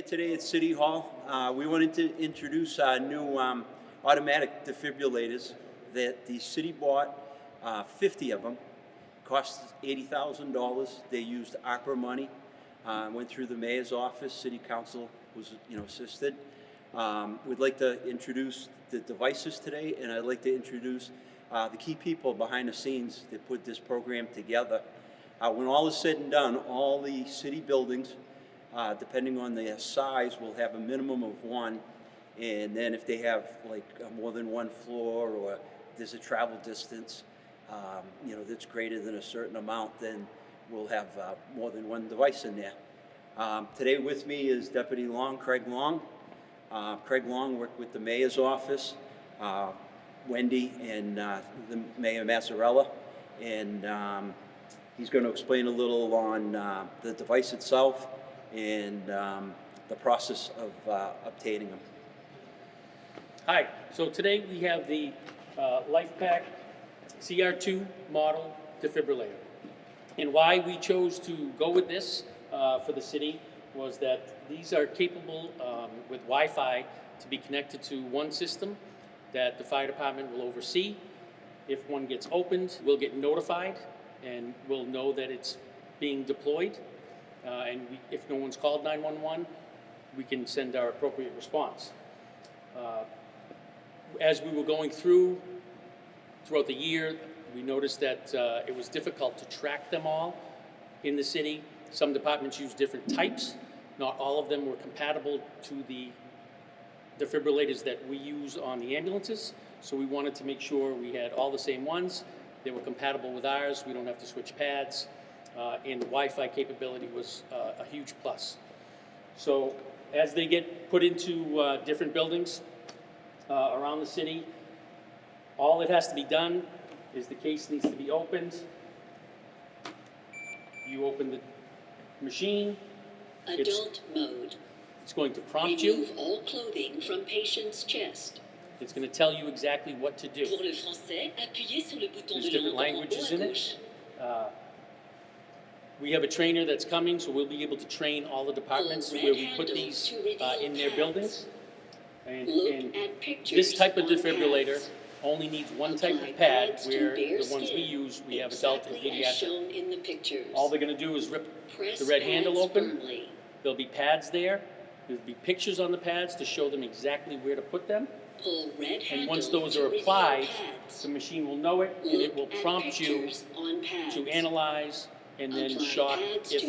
today at City Hall. We wanted to introduce our new automatic defibrillators that the city bought, 50 of them. Cost $80,000. They used ARPA money. Went through the mayor's office. City council was, assisted. We'd like to introduce the devices today, and I'd like to introduce the key people behind the scenes that put this program together. When all is said and done, all the city buildings, depending on their size, will have a minimum of one. And then if they have like more than one floor, or there's a travel distance, that's greater than a certain amount, then we'll have more than one device in there. Today with me is Deputy Long, Craig Long. Craig Long worked with the mayor's office, Wendy, and the Mayor Mazzarella, and he's going to explain a little on the device itself and the process of obtaining them. Hi, so today we have the LifePack CR2 model defibrillator. And why we chose to go with this for the city was that these are capable with Wi-Fi to be connected to one system that the fire department will oversee. If one gets opened, we'll get notified and we'll know that it's being deployed. If no one's called 911, we can send our appropriate response. As we were going throughout the year, we noticed that it was difficult to track them all in the city. Some departments use different types. Not all of them were compatible to the defibrillators that we use on the ambulances. So we wanted to make sure we had all the same ones. They were compatible with ours. We don't have to switch pads. And the Wi-Fi capability was a huge plus. So as they get put into different buildings around the city, all that has to be done is the case needs to be opened. You open the machine. Adult mode. It's going to prompt you. Remove all clothing from patient's chest. It's going to tell you exactly what to do. Pour le français, appuyez sur le bouton There's de different l'entrée languages en in haut à it. gauche. We have a trainer that's coming, so we'll be able to train all the departments where we put these in their buildings. And this type of defibrillator only needs one type of pad, where the ones we use, we have adult and pediatric. All they're going to do is rip the red handle open. There'll be pads there. There'll be pictures on the pads to show them exactly where to put them. And once those are applied, the machine will know it, and it will prompt you to analyze and then shock if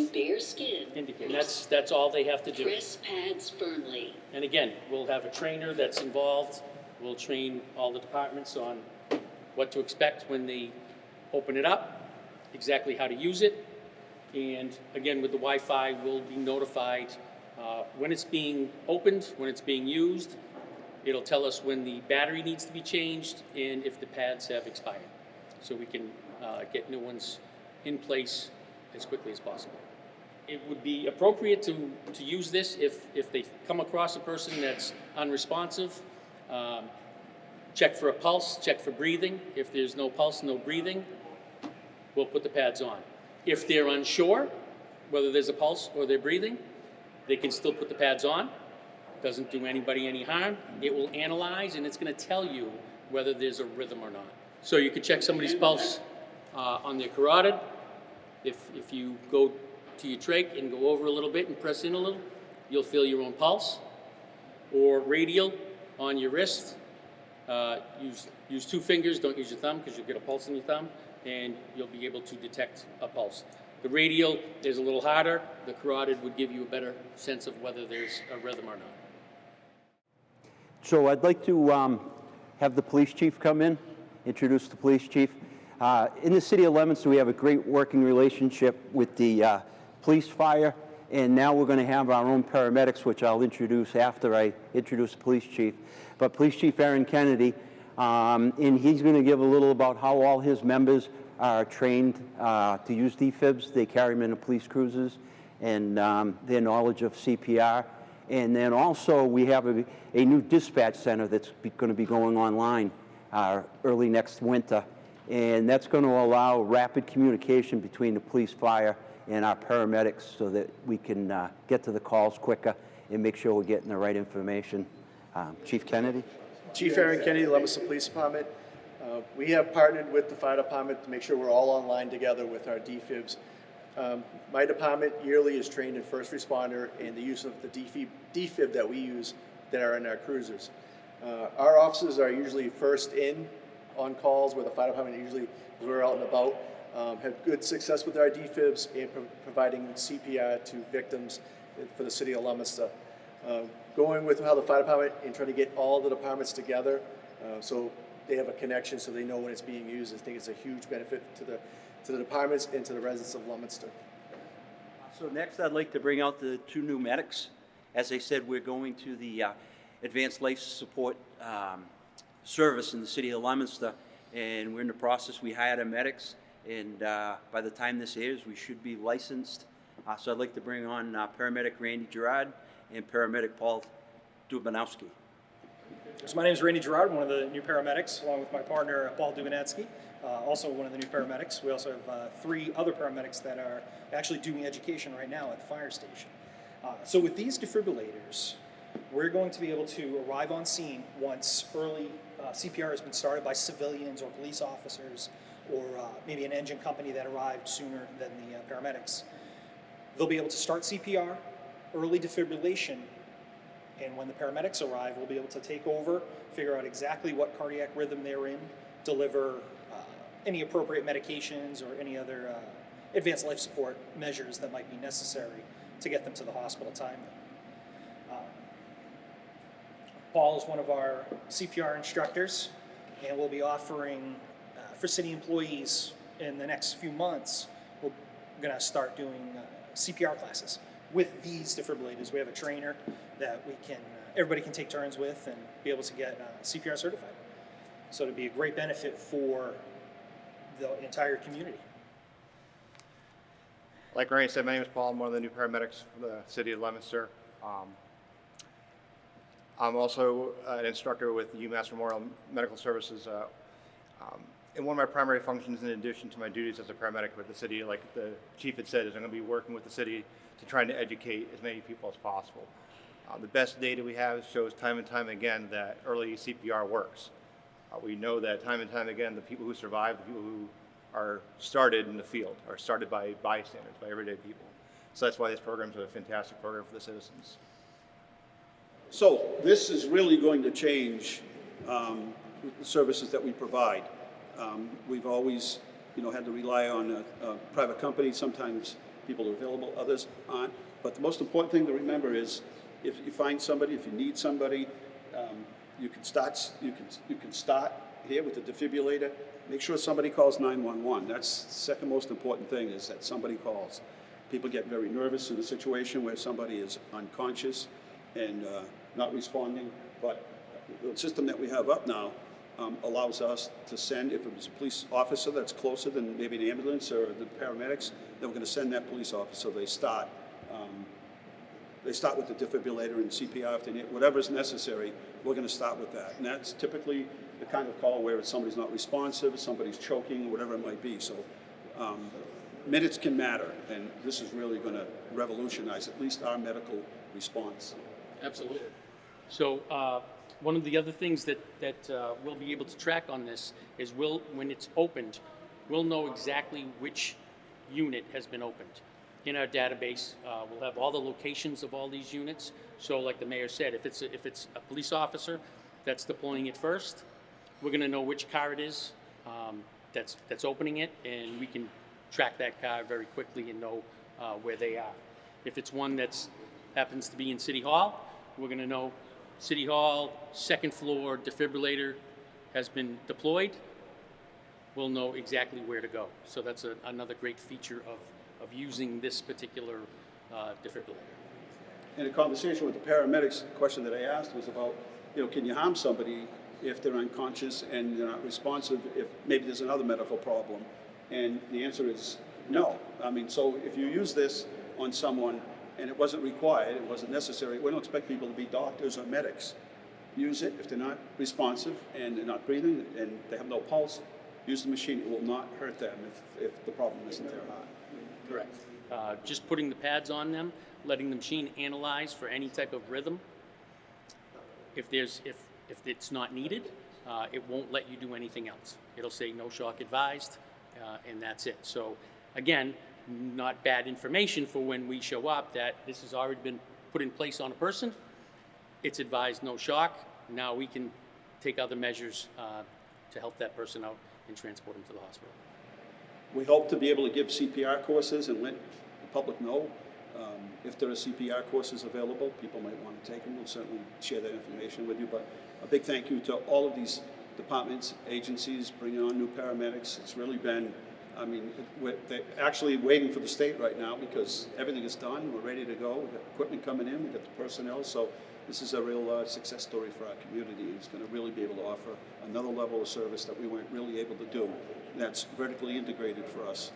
indicated. That's all they have to do. Press pads firmly. And again, we'll have a trainer that's involved. We'll train all the departments on what to expect when they open it up, exactly how to use it. And again, with the Wi-Fi, we'll be notified when it's being opened, when it's being used. It'll tell us when the battery needs to be changed and if the pads have expired. So we can get new ones in place as quickly as possible. It would be appropriate to use this if they come across a person that's unresponsive. Check for a pulse, check for breathing. If there's no pulse, no breathing, we'll put the pads on. If they're unsure whether there's a pulse or they're breathing, they can still put the pads on. Doesn't do anybody any harm. It will analyze and it's going to tell you whether there's a rhythm or not. So you can check somebody's pulse on their carotid. If you go to your trach and go over a little bit and press in a little, you'll feel your own pulse. Or radial on your wrist. Use two fingers, don't use your thumb because you'll get a pulse in your thumb, and you'll be able to detect a pulse. The radial is a little harder. The carotid would give you a better sense of whether there's a rhythm or not. So I'd like to have the police chief come in, introduce the police chief. In the City of Leominster, we have a great working relationship with the police, fire, and now we're going to have our own paramedics, which I'll introduce after I introduce the police chief. But Police Chief Aaron Kennedy, and he's going to give a little about how all his members are trained to use defibs. They carry them in the police cruisers, and their knowledge of CPR. And then also we have a new dispatch center that's going to be going online early next winter. And that's going to allow rapid communication between the police, fire, and our paramedics so that we can get to the calls quicker and make sure we're getting the right information. Chief Kennedy? Chief Aaron Kennedy, Leominster Police Department. We have partnered with the fire department to make sure we're all online together with our defibs. My department yearly is trained in first responder and the use of the defib that we use that are in our cruisers. Our officers are usually first in on calls where the fire department usually, as we're out and about, have good success with our defibs and providing CPR to victims for the city of Leominster. Going with how the fire department and trying to get all the departments together so they have a connection so they know when it's being used. I think it's a huge benefit to the departments and to the residents of Leominster. So next I'd like to bring out the 2 new medics. As I said, we're going to the Advanced Life Support Service in the city of Leominster, and we're in the process. We hired our medics, and by the time this airs, we should be licensed. So I'd like to bring on paramedic Randy Gerard and paramedic Paul Dubanowski. So my name is Randy Gerard, one of the new paramedics, along with my partner Paul Dubanowski, also one of the new paramedics. We also have 3 other paramedics that are actually doing education right now at the fire station. So with these defibrillators, we're going to be able to arrive on scene once early CPR has been started by civilians or police officers, or maybe an engine company that arrived sooner than the paramedics. They'll be able to start CPR, early defibrillation, and when the paramedics arrive, we'll be able to take over, figure out exactly what cardiac rhythm they're in, deliver any appropriate medications or any other advanced life support measures that might be necessary to get them to the hospital timely. Paul is one of our CPR instructors, and we'll be offering for city employees in the next few months, we're going to start doing CPR classes with these defibrillators. We have a trainer that everybody can take turns with and be able to get CPR certified. So it'll be a great benefit for the entire community. Like Randy said, my name is Paul. I'm one of the new paramedics for the city of Leominster. I'm also an instructor with UMass Memorial Medical Services. And one of my primary functions, in addition to my duties as a paramedic with the city, like the chief had said, is I'm going to be working with the city to try to educate as many people as possible. The best data we have shows time and time again that early CPR works. We know that time and time again, the people who survive, the people who are started in the field, are started by bystanders, by everyday people. So that's why this program is a fantastic program for the citizens. So this is really going to change the services that we provide. We've always, had to rely on a private company. Sometimes people are available, others aren't. But the most important thing to remember is, if you find somebody, if you need somebody, you can start here with the defibrillator. Make sure somebody calls 911. That's the second most important thing, is that somebody calls. People get very nervous in a situation where somebody is unconscious and not responding, but the system that we have up now allows us to send, if it was a police officer that's closer than maybe an ambulance or the paramedics, then we're going to send that police officer. They start with the defibrillator and CPR if they need, whatever's necessary. We're going to start with that, and that's typically the kind of call where somebody's not responsive, somebody's choking, whatever it might be. So minutes can matter, and this is really going to revolutionize at least our medical response. Absolutely. So one of the other things that we'll be able to track on this is when it's opened, we'll know exactly which unit has been opened. In our database, we'll have all the locations of all these units. So like the mayor said, if it's a police officer that's deploying it first, we're going to know which car it is that's opening it, and we can track that car very quickly and know where they are. If it's one that happens to be in City Hall, we're going to know City Hall, second floor, defibrillator has been deployed. We'll know exactly where to go. So that's another great feature of using this particular defibrillator. In a conversation with the paramedics, the question that I asked was about, can you harm somebody if they're unconscious and they're not responsive, if maybe there's another medical problem? And the answer is no. I mean, so if you use this on someone and it wasn't required, it wasn't necessary, we don't expect people to be doctors or medics. Use it if they're not responsive and they're not breathing and they have no pulse. Use the machine. It will not hurt them if the problem isn't there. Correct. Just putting the pads on them letting the machine analyze for any type of rhythm. If it's not needed, it won't let you do anything else. It'll say no shock advised, and that's it. So again, not bad information for when we show up that this has already been put in place on a person. It's advised no shock. Now we can take other measures to help that person out and transport him to the hospital. We hope to be able to give CPR courses and let the public know. If there are CPR courses available, people might want to take them. We'll certainly share that information with you. But a big thank you to all of these departments, agencies, bringing on new paramedics. It's really been, I mean, they're actually waiting for the state right now because everything is done. We're ready to go. We've got equipment coming in. We've got the personnel. So this is a real success story for our community. It's going to really be able to offer another level of service that we weren't really able to do. That's vertically integrated for us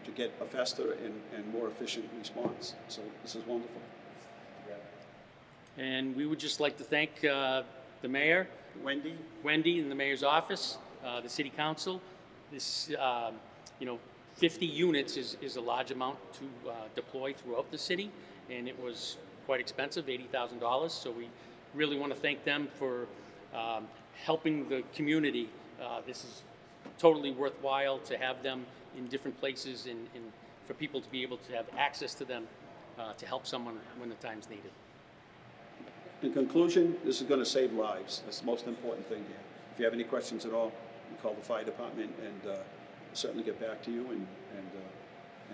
to get a faster and more efficient response. So this is wonderful. And we would just like to thank the mayor, Wendy in the mayor's office, the city council. This, 50 units is a large amount to deploy throughout the city, and it was quite expensive, $80,000. So we really want to thank them for helping the community. This is totally worthwhile to have them in different places and for people to be able to have access to them to help someone when the time's needed. In conclusion, this is going to save lives. That's the most important thing here. If you have any questions at all, you call the fire department, and we'll certainly get back to you.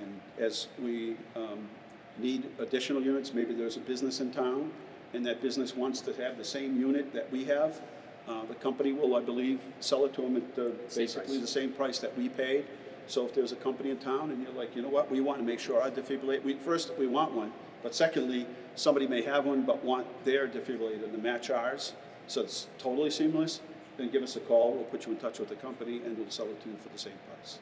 And as we need additional units, maybe there's a business in town, and that business wants to have the same unit that we have. The company will, I believe, sell it to them at basically the same price that we paid. So if there's a company in town and you're like, you know what, we want to make sure our defibrillator, first, we want one, but secondly, somebody may have one but want their defibrillator to match ours, so it's totally seamless, then give us a call. We'll put you in touch with the company and we'll sell it to you for the same price.